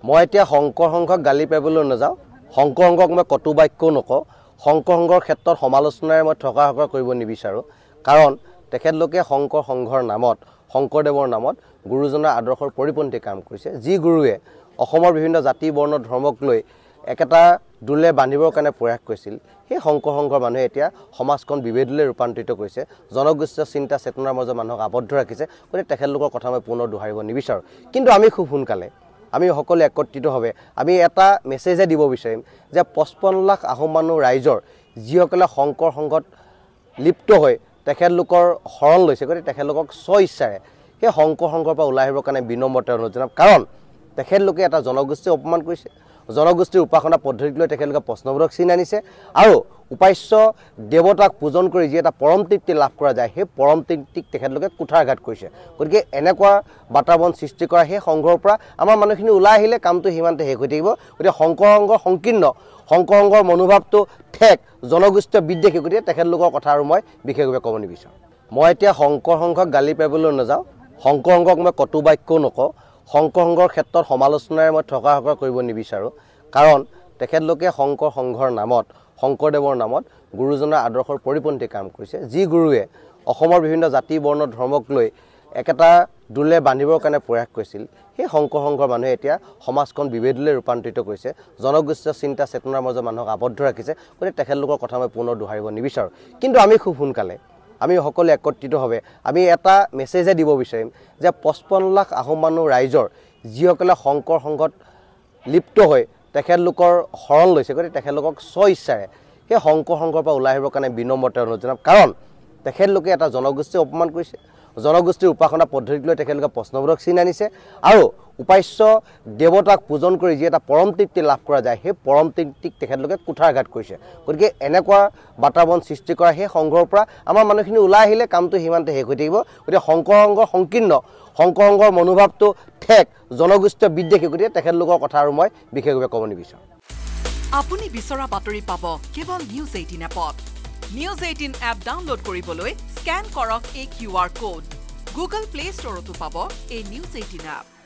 মই এতিয়া শংকৰ সংঘক গালি পাৰিবলৈ নাযাওঁ শংকৰ সংঘক মই কটু বাক্যও নকওঁ শংকৰ সংঘৰ ক্ষেত্ৰত সমালোচনাৰে মই থকা হকা কৰিব নিবিচাৰোঁ কাৰণ তেখেতলোকে শংকৰ সংঘৰ নামত শংকৰদেৱৰ নামত গুৰুজনাৰ আদৰ্শৰ পৰিপন্থী কাম কৰিছে যি গুৰুৱে অসমৰ বিভিন্ন জাতি বৰ্ণ ধৰ্মক লৈ একেটা দুলে বান্ধিবৰ কাৰণে প্ৰয়াস কৰিছিল সেই শংকৰ সংঘৰ মানুহে এতিয়া সমাজখন বিভেদলৈ ৰূপান্তৰিত কৰিছে জনগোষ্ঠীয় চিন্তা চেতনাৰ মাজত মানুহক আবদ্ধ ৰাখিছে গতিকে তেখেতলোকৰ কথা মই পুনৰ দোহাৰিব নিবিচাৰোঁ কিন্তু আমি খুব সোনকালে আমি সকলো একত্ৰিতভাৱে আমি এটা মেছেজে দিব বিচাৰিম যে 55 লাখ আহোম মানুহ ৰাইজৰ যিসকলে শংকৰ সংঘত লিপ্ত হৈ তেখেতলোকৰ শৰণ লৈছে গতিকে তেখেতলোকক স্বইচ্ছাৰে সেই শংকৰ সংঘৰ পৰা ওলাই আহিবৰ কাৰণে বিনম্ৰতা অনুৰোধ জনাম কাৰণ তেখেতলোকে এটা জনগোষ্ঠীক অপমান কৰিছে জনগোষ্ঠীৰ উপাসনা পদ্ধতিক লৈ তেখেতলোকে প্ৰশ্নবোধক চিন আনিছে আৰু উপাস্য দেৱতাক পূজন কৰি যি এটা পৰম তৃপ্তি লাভ কৰা যায় সেই পৰম তৃপ্তিক তেখেতলোকে কুঠাৰঘাত কৰিছে গতিকে এনেকুৱা বাতাবৰণ সৃষ্টি কৰা সেই সংঘৰ পৰা আমাৰ মানুহখিনি ওলাই আহিলে কামটো সিমানতে শেষ হৈ থাকিব গতিকে শংকৰ সংঘৰ সংকীৰ্ণ শংকৰ সংঘৰ মনোভাৱটো ঠেক জনগোষ্ঠীয় বিদ্বেষী গতিকে তেখেতলোকৰ কথা আৰু মই বিশেষভাৱে ক'ব নিবিচাৰোঁ মই এতিয়া শংকৰ সংঘক গালি পাৰিবলৈ নাযাওঁ শংকৰ সংঘক মই কটু বাক্যও নকওঁ শংকৰ সংঘৰ ক্ষেত্ৰত সমালোচনাৰে মই থকা হকা কৰিব নিবিচাৰোঁ কাৰণ তেখেতলোকে শংকৰ সংঘৰ নামত শংকৰদেৱৰ নামত গুৰুজনাৰ আদৰ্শৰ পৰিপন্থী কাম কৰিছে যি গুৰুৱে অসমৰ বিভিন্ন জাতি বৰ্ণ ধৰ্মক লৈ একেটা দুলে বান্ধিবৰ কাৰণে প্ৰয়াস কৰিছিল সেই শংকৰ সংঘৰ মানুহে এতিয়া সমাজখন বিভেদলৈ ৰূপান্তৰিত কৰিছে জনগোষ্ঠীয় চিন্তা চেতনাৰ মাজত মানুহক আবদ্ধ ৰাখিছে গতিকে তেখেতলোকৰ কথা মই পুনৰ দোহাৰিব নিবিচাৰোঁ কিন্তু আমি খুব সোনকালে আমি সকলো একত্ৰিতভাৱে আমি এটা মেছেজে দিব বিচাৰিম যে 55 লাখ আহোম মানুহ ৰাইজৰ যিসকলে শংকৰ সংঘত লিপ্ত হৈ তেখেতলোকৰ শৰণ লৈছে গতিকে তেখেতলোকক স্বইচ্ছাৰে সেই শংকৰ সংঘৰ পৰা ওলাই আহিবৰ কাৰণে বিনম্ৰতা অনুৰোধ জনাম কাৰণ তেখেতলোকে এটা জনগোষ্ঠীক অপমান কৰিছে জনগোষ্ঠীৰ উপাসনা পদ্ধতিক লৈ তেখেতলোকে প্ৰশ্নবোধক চিন আনিছে আৰু উপাস্য দেৱতাক পূজন কৰি যি এটা পৰম তৃপ্তি লাভ কৰা যায় সেই পৰম তৃপ্তিক তেখেতলোকে কুঠাৰঘাত কৰিছে গতিকে এনেকুৱা বাতাবৰণ সৃষ্টি কৰা সেই সংঘৰ পৰা আমাৰ মানুহখিনি ওলাই আহিলে কামটো সিমানতে শেষ হৈ থাকিব গতিকে শংকৰ সংঘৰ সংকীৰ্ণ শংকৰ সংঘৰ মনোভাৱটো ঠেক জনগোষ্ঠীয় বিদ্বেষী গতিকে তেখেতলোকৰ কথা আৰু মই বিশেষভাৱে ক'ব নিবিচাৰোঁ আপুনি বিচৰা বাতৰি পাব কেৱল নিউজ 18 এপত নিউজ 18 এপ ডাউনলোড কৰিবলৈ স্ক্যান কৰক এই QR কোড গুগল প্লে ষ্টৰতো পাব এই নিউজ 18 এপ